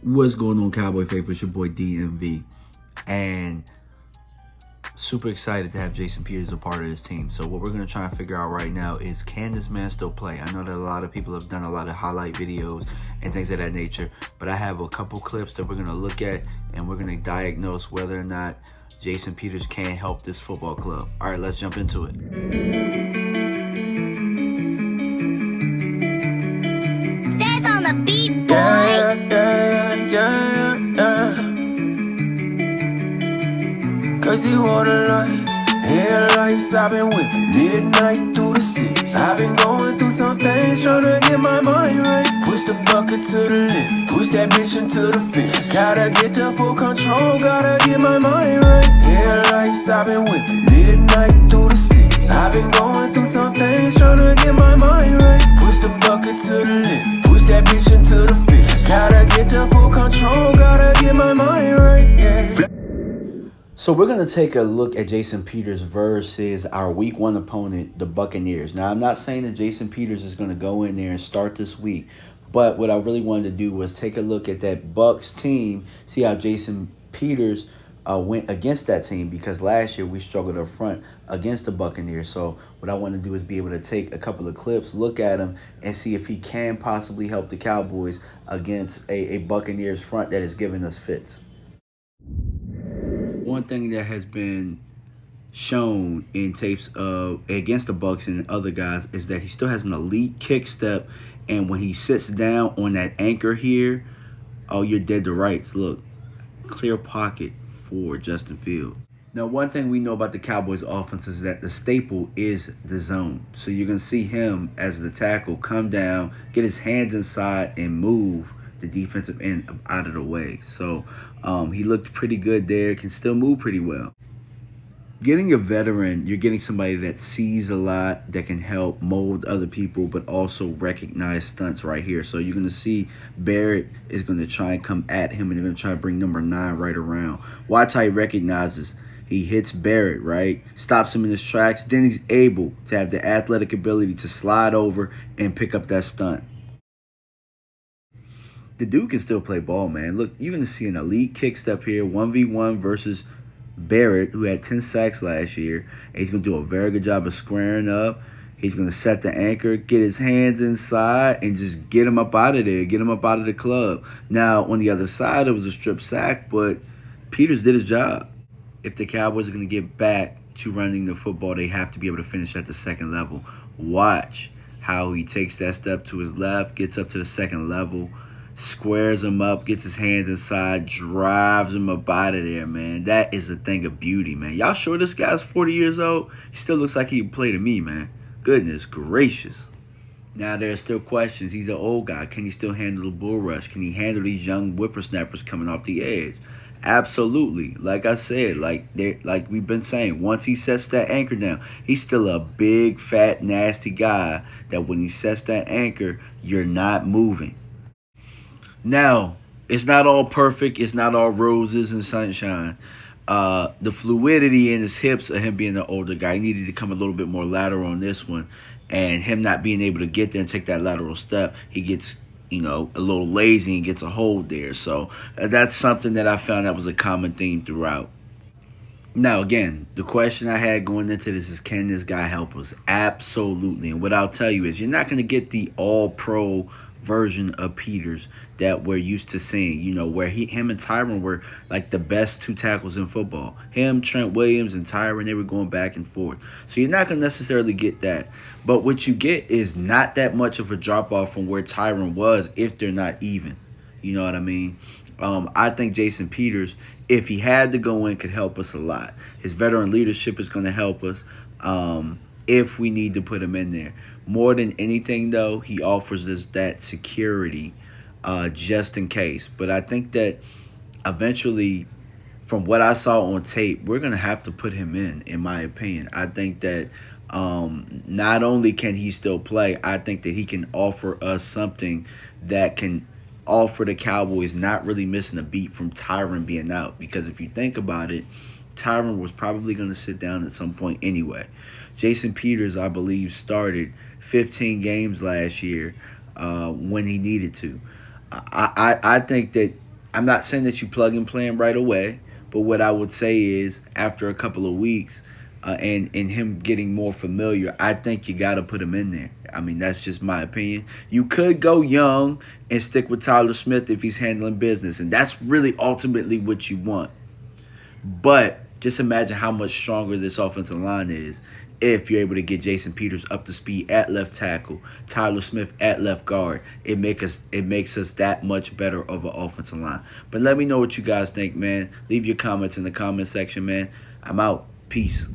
What's going on, Cowboy faithful? It's your boy DMV, and super excited to have Jason Peter as a part of this team. So what we're going to try and figure out right now is, can this man still play? I know that a lot of people have done a lot of highlight videos and things of that nature, but I have a couple clips that we're going to look at, and we're going to diagnose whether or not Jason Peters can help this football club. All right, let's jump into it. Says on the beat, boy. Cause he wanna light headlights. I've been with midnight through the city. I've been going through some things, tryna get my mind right. Push the bucket to the lip, push that bitch into the fence. Gotta get the full control, gotta get my mind right. Headlights, I've been with midnight through the city. I've been going through some things, tryna get my mind right. Push the bucket to the lip, push that bitch into the fence. Gotta get the full control, gotta get my mind right. Yeah. So we're going to take a look at Jason Peters versus our week 1 opponent, the Buccaneers. Now, I'm not saying that Jason Peters is going to go in there and start this week, but what I really wanted to do was take a look at that Bucs team, see how Jason Peters went against that team, because last year we struggled up front against the Buccaneers. So what I want to do is be able to take a couple of clips, look at him, and see if he can possibly help the Cowboys against a Buccaneers front that is giving us fits. One thing that has been shown in tapes of against the Bucs and other guys is that he still has an elite kick step, and when he sits down on that anchor here, oh, you're dead to rights. Look, clear pocket for Justin Fields. Now, one thing we know about the Cowboys offense is that the staple is the zone. So you're going to see him as the tackle come down, get his hands inside, and move the defensive end out of the way. So he looked pretty good there, can still move pretty well. Getting a veteran, you're getting somebody that sees a lot, that can help mold other people, but also recognize stunts right here. So you're going to see Barrett is going to try and come at him, and they're going to try to bring number 9 right around. Watch how he recognizes. He hits Barrett, right? Stops him in his tracks. Then he's able to have the athletic ability to slide over and pick up that stunt. The dude can still play ball, man. Look, you're going to see an elite kick step here, 1v1 versus Barrett, who had 10 sacks last year. And he's going to do a very good job of squaring up. He's going to set the anchor, get his hands inside, and just get him up out of there, get him up out of the club. Now, on the other side, it was a strip sack, but Peters did his job. If the Cowboys are going to get back to running the football, they have to be able to finish at the second level. Watch how he takes that step to his left, gets up to the second level, squares him up, gets his hands inside, drives him up out of there, man. That is a thing of beauty, man. Y'all sure this guy's 40 years old? He still looks like he can play to me, man. Goodness gracious. Now, there are still questions. He's an old guy. Can he still handle the bull rush? Can he handle these young whippersnappers coming off the edge? Absolutely. Like I said, like we've been saying, once he sets that anchor down, he's still a big, fat, nasty guy that when he sets that anchor, you're not moving. Now, it's not all perfect. It's not all roses and sunshine. The fluidity in his hips of him being an older guy, he needed to come a little bit more lateral on this one. And him not being able to get there and take that lateral step, he gets, a little lazy and gets a hold there. So that's something that I found that was a common theme throughout. Now, again, the question I had going into this is, can this guy help us? Absolutely. And what I'll tell you is, you're not going to get the all-pro version of Peters that we're used to seeing, where him and Tyron were like the best 2 tackles in football. Him, Trent Williams, and Tyron, they were going back and forth. So you're not going to necessarily get that. But what you get is not that much of a drop-off from where Tyron was, if they're not even. You know what I mean? I think Jason Peters, if he had to go in, could help us a lot. His veteran leadership is going to help us if we need to put him in there. More than anything, though, he offers us that security just in case. But I think that eventually, from what I saw on tape, we're going to have to put him in my opinion. I think that not only can he still play, I think that he can offer us something that can offer the Cowboys not really missing a beat from Tyron being out. Because if you think about it, Tyron was probably going to sit down at some point anyway. Jason Peters, I believe, started 15 games last year when he needed to. I think that I'm not saying that you plug and play him right away, but what I would say is after a couple of weeks and him getting more familiar, I think you got to put him in there. I mean, that's just my opinion. You could go young and stick with Tyler Smith if he's handling business, and that's really ultimately what you want. But just imagine how much stronger this offensive line is if you're able to get Jason Peters up to speed at left tackle, Tyler Smith at left guard. It makes us that much better of an offensive line. But let me know what you guys think, man. Leave your comments in the comment section, man. I'm out. Peace.